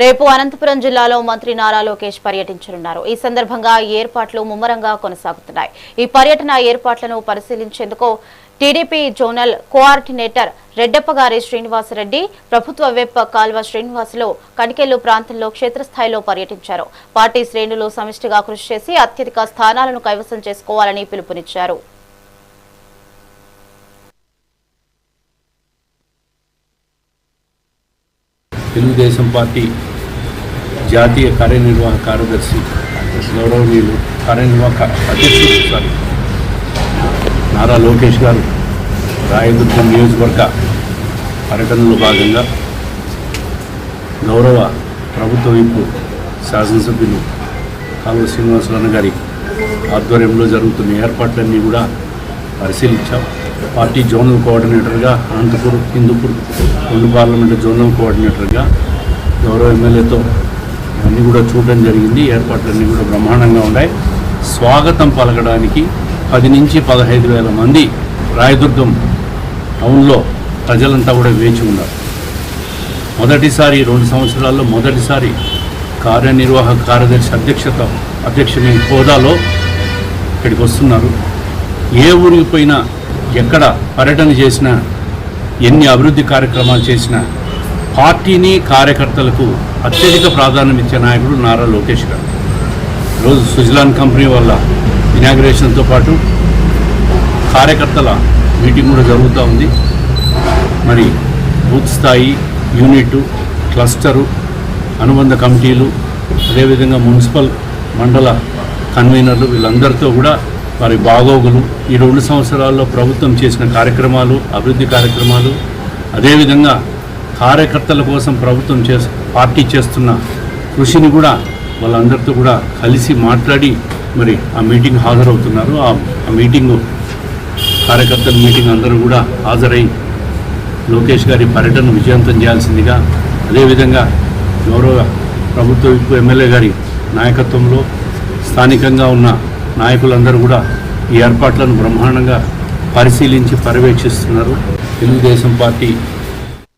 రేపు అనంతపురం జిల్లాలో మంత్రి నారా లోకేష్ పర్యటించనున్నారు. ఈ సందర్భంగా ఏర్పాట్లు ముమ్మరంగా కొనసాగుతున్నాయి. ఈ పర్యటన ఏర్పాట్లను పరిశీలించేందుకు TDP zonal coordinator Reddappagari Srinivasareddy, ప్రభుత్వ విప్ కాల్వ శ్రీనివాసులు కనికెళ్లు ప్రాంతంలో క్షేత్రస్థాయిలో పర్యటించారు. పార్టీ శ్రేణులు సమిష్టిగా కృషి చేసి అత్యధిక స్థానాలను కైవసం చేసుకోవాలని పిలుపునిచ్చారు. తెలుగుదేశం పార్టీ జాతీయ కార్యనిర్వాహక కార్యదర్శి గౌరవనీయులు కార్యనిర్వాహక అధ్యక్షుడు నారా లోకేష్ గారు రాయదుర్గం నియోజకవర్గ పర్యటనలో భాగంగా గౌరవ ప్రభుత్వ విప్ శాసనసభ్యులు కాల్వ శ్రీనివాసరావు గారి ఆధ్వర్యంలో జరుగుతున్న ఏర్పాట్లన్నీ కూడా పరిశీలించాం. పార్టీ జోనల్ కోఆర్డినేటర్గా అనంతపూర్, హిందూపూర్ 2 పార్లమెంటు జోనల్ కోఆర్డినేటర్గా గౌరవ ఎమ్మెల్యేతో అన్నీ కూడా చూడడం జరిగింది. ఏర్పాట్లన్నీ కూడా బ్రహ్మాండంగా ఉన్నాయి. స్వాగతం పలకడానికి 10 నుంచి 15 వేల మంది రాయదుర్గం టౌన్లో ప్రజలంతా కూడా వేచి ఉన్నారు. మొదటిసారి 2 సంవత్సరాల్లో మొదటిసారి కార్యనిర్వాహక కార్యదర్శి అధ్యక్షుని హోదాలో ఇక్కడికి వస్తున్నారు. ఏ ఊరికి పోయినా, ఎక్కడ పర్యటన చేసినా, ఎన్ని అభివృద్ధి కార్యక్రమాలు చేసినా పార్టీని, కార్యకర్తలకు అత్యధిక ప్రాధాన్యం ఇచ్చే నాయకుడు నారా లోకేష్ గారు. ఈరోజు సుజలాన్ కంపెనీ వల్ల ఇనాగ్రేషన్తో పాటు కార్యకర్తల మీటింగ్ కూడా జరుగుతూ ఉంది. మరి బూత్ స్థాయి, యూనిట్, క్లస్టరు, అనుబంధ కమిటీలు, అదేవిధంగా మున్సిపల్, మండల కన్వీనర్లు వీళ్ళందరితో కూడా వారి బాగోగులు, ఈ 2 సంవత్సరాల్లో ప్రభుత్వం చేసిన కార్యక్రమాలు, అభివృద్ధి కార్యక్రమాలు, అదేవిధంగా కార్యకర్తల కోసం ప్రభుత్వం పార్టీ చేస్తున్న కృషిని కూడా వాళ్ళందరితో కూడా కలిసి మాట్లాడి మరి ఆ మీటింగ్ హాజరవుతున్నారు. ఆ మీటింగు కార్యకర్తల మీటింగ్ అందరూ కూడా హాజరై లోకేష్ గారి పర్యటన విజయవంతం చేయాల్సిందిగా, అదేవిధంగా గౌరవ ప్రభుత్వ విప్ ఎమ్మెల్యే గారి నాయకత్వంలో స్థానికంగా ఉన్న నాయకులందరూ కూడా ఈ ఏర్పాట్లను బ్రహ్మాండంగా పరిశీలించి పర్యవేక్షిస్తున్నారు. తెలుగుదేశం పార్టీ